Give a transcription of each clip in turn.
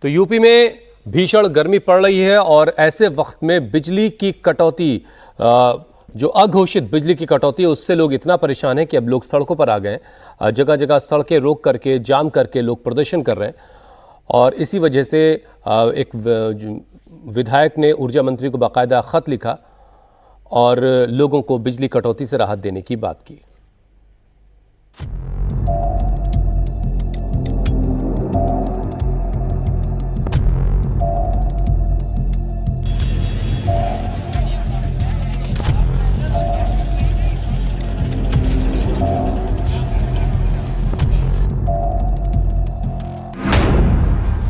तो यूपी में भीषण गर्मी पड़ रही है और ऐसे वक्त में बिजली की कटौती, जो अघोषित बिजली की कटौती है, उससे लोग इतना परेशान हैं कि अब लोग सड़कों पर आ गए हैं। जगह जगह सड़कें रोक करके, जाम करके लोग प्रदर्शन कर रहे हैं। और इसी वजह से एक विधायक ने ऊर्जा मंत्री को बाकायदा खत लिखा और लोगों को बिजली कटौती से राहत देने की बात की।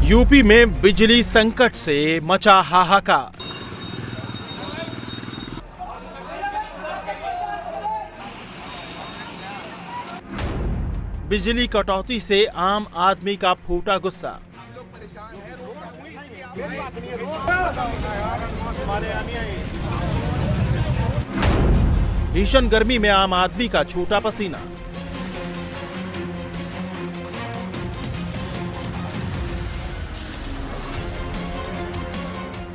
यूपी में बिजली संकट से मचा हाहाकार। बिजली कटौती से आम आदमी का फूटा गुस्सा। भीषण गर्मी में आम आदमी का छूटा पसीना।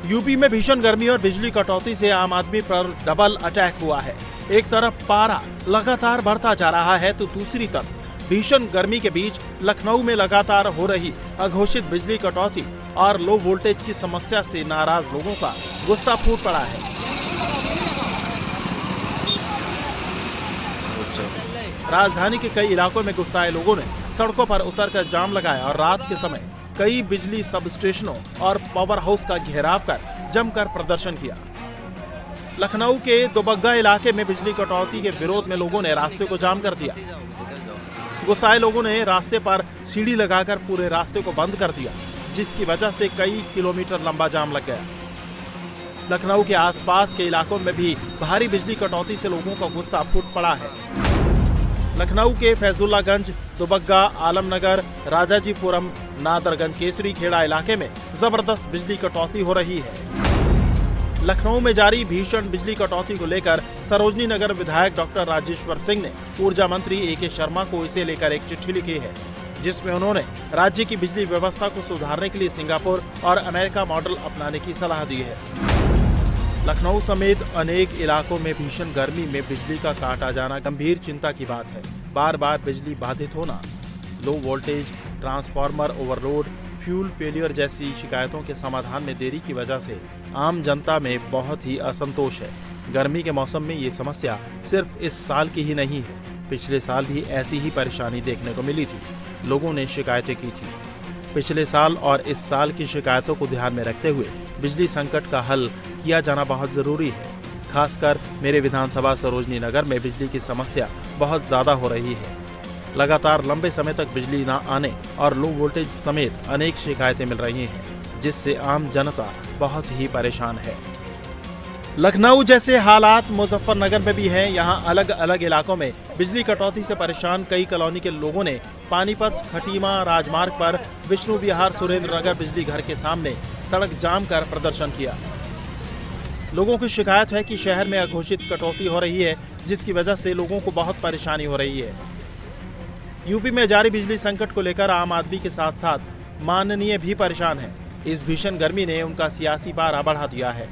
यूपी में भीषण गर्मी और बिजली कटौती से आम आदमी पर डबल अटैक हुआ है। एक तरफ पारा लगातार बढ़ता जा रहा है तो दूसरी तरफ भीषण गर्मी के बीच लखनऊ में लगातार हो रही अघोषित बिजली कटौती और लो वोल्टेज की समस्या से नाराज लोगों का गुस्सा फूट पड़ा है। राजधानी के कई इलाकों में गुस्साए लोगों ने सड़कों पर उतरकर जाम लगाया और रात के समय कई बिजली सब स्टेशनों और पावर हाउस का घेराव कर जमकर प्रदर्शन किया। लखनऊ के दुबग्गा इलाके में बिजली कटौती के विरोध में लोगों ने रास्ते को जाम कर दिया। गुस्साए लोगों ने रास्ते पर सीढ़ी लगाकर पूरे रास्ते को बंद कर दिया, जिसकी वजह से कई किलोमीटर लंबा जाम लग गया। लखनऊ के आसपास के इलाकों में भी भारी बिजली कटौती से लोगों का गुस्सा फूट पड़ा है। लखनऊ के फैजुल्लागंज, दुबग्गा, आलमनगर, राजाजीपुरम, नादरगंज, केसरी खेड़ा इलाके में जबरदस्त बिजली कटौती हो रही है। लखनऊ में जारी भीषण बिजली कटौती को लेकर सरोजनी नगर विधायक डॉक्टर राजेश्वर सिंह ने ऊर्जा मंत्री ए.के. शर्मा को इसे लेकर एक चिट्ठी लिखी है, जिसमें उन्होंने राज्य की बिजली व्यवस्था को सुधारने के लिए सिंगापुर और अमेरिका मॉडल अपनाने की सलाह दी है। लखनऊ समेत अनेक इलाकों में भीषण गर्मी में बिजली का काट आ जाना गंभीर चिंता की बात है। बार बार बिजली बाधित होना, low voltage, transformer overload, fuel failure जैसी शिकायतों के समाधान में देरी की वजह से आम जनता में बहुत ही असंतोष है। गर्मी के मौसम में ये समस्या सिर्फ इस साल की ही नहीं है, पिछले साल भी ऐसी ही परेशानी देखने को मिली थी। लोगों ने शिकायतें की थी। पिछले साल और इस साल की शिकायतों को ध्यान में रखते हुए बिजली संकट का हल किया जाना बहुत जरूरी है। खासकर मेरे विधानसभा सरोजनी नगर में बिजली की समस्या बहुत ज्यादा हो रही है। लगातार लंबे समय तक बिजली न आने और लो वोल्टेज समेत अनेक शिकायतें मिल रही हैं, जिससे आम जनता बहुत ही परेशान है। लखनऊ जैसे हालात मुजफ्फरनगर में भी हैं। यहाँ अलग अलग इलाकों में बिजली कटौती से परेशान कई कॉलोनी के लोगों ने पानीपत खटीमा राजमार्ग पर विष्णु विहार सुरेंद्र नगर बिजली घर के सामने सड़क जाम कर प्रदर्शन किया। लोगों की शिकायत है कि शहर में अघोषित कटौती हो रही है, जिसकी वजह से लोगों को बहुत परेशानी हो रही है। यूपी में जारी बिजली संकट को लेकर आम आदमी के साथ साथ माननीय भी परेशान है। इस भीषण गर्मी ने उनका सियासी पारा बढ़ा दिया है।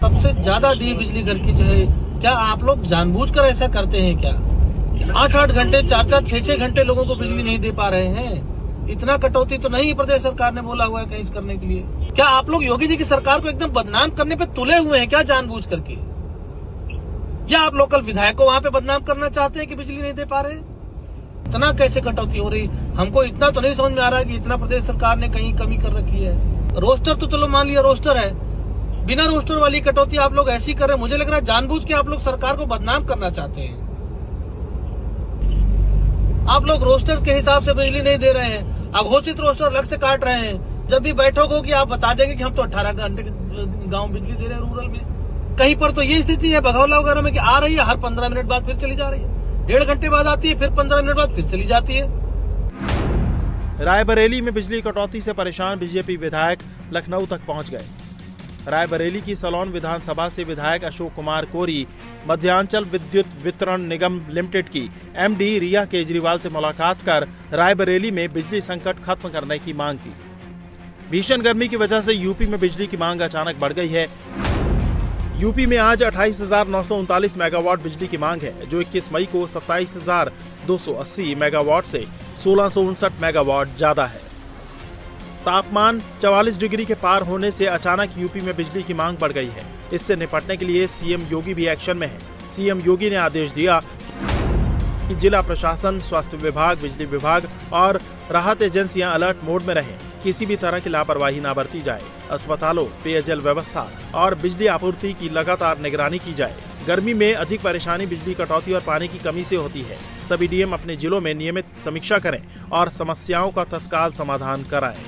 सबसे ज्यादा डी बिजली घर की जो है, क्या आप लोग जानबूझकर ऐसा करते हैं क्या? 8-8 घंटे, 4-4, 6-6 घंटे लोगों को बिजली नहीं दे पा रहे हैं। इतना कटौती तो नहीं प्रदेश सरकार ने बोला हुआ है कहीं करने के लिए। क्या आप लोग योगी जी की सरकार को एकदम बदनाम करने पे तुले हुए हैं क्या जानबूझ करके? या आप लोकल विधायक को वहाँ पे बदनाम करना चाहते हैं कि बिजली नहीं दे पा रहे? इतना कैसे कटौती हो रही? हमको इतना तो नहीं समझ में आ रहा है कि इतना प्रदेश सरकार ने कहीं कमी कर रखी है। रोस्टर तो चलो मान लिया रोस्टर है, बिना रोस्टर वाली कटौती आप लोग ऐसी कर रहे हैं। मुझे लग रहा है जानबूझ के आप लोग सरकार को बदनाम करना चाहते हैं। आप लोग रोस्टर के हिसाब से बिजली नहीं दे रहे हैं, अघोषित रोस्टर अलग से काट रहे हैं। जब भी बैठक होगी आप बता देंगे कि हम तो 18 घंटे गांव बिजली दे रहे हैं रूरल में। कहीं पर तो ये स्थिति है भगौला वगैरह में कि आ रही है, हर 15 मिनट बाद फिर चली जा रही है, 1.5 घंटे बाद आती है, फिर 15 मिनट बाद फिर चली जाती है। रायबरेली में बिजली कटौती से परेशान बीजेपी विधायक लखनऊ तक पहुंच गए। रायबरेली की सलोन विधानसभा से विधायक अशोक कुमार कोरी मध्यांचल विद्युत वितरण निगम लिमिटेड की एमडी रिया केजरीवाल से मुलाकात कर रायबरेली में बिजली संकट खत्म करने की मांग की। भीषण गर्मी की वजह से यूपी में बिजली की मांग अचानक बढ़ गई है। यूपी में आज 28,939 मेगावाट बिजली की मांग है, जो 21 मई को 27,280 मेगावाट से 1,659 मेगावाट ज्यादा है। तापमान 44 डिग्री के पार होने से अचानक यूपी में बिजली की मांग बढ़ गई है। इससे निपटने के लिए सीएम योगी भी एक्शन में है। सीएम योगी ने आदेश दिया कि जिला प्रशासन, स्वास्थ्य विभाग, बिजली विभाग और राहत एजेंसियां अलर्ट मोड में रहें। किसी भी तरह की लापरवाही न बरती जाए। अस्पतालों, पेयजल व्यवस्था और बिजली आपूर्ति की लगातार निगरानी की जाए। गर्मी में अधिक परेशानी बिजली कटौती और पानी की कमी से होती है। सभी डीएम अपने जिलों में नियमित समीक्षा करें और समस्याओं का तत्काल समाधान कराएं।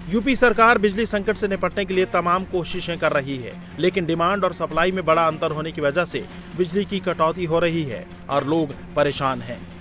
यूपी सरकार बिजली संकट से निपटने के लिए तमाम कोशिशें कर रही है, लेकिन डिमांड और सप्लाई में बड़ा अंतर होने की वजह से बिजली की कटौती हो रही है और लोग परेशान हैं।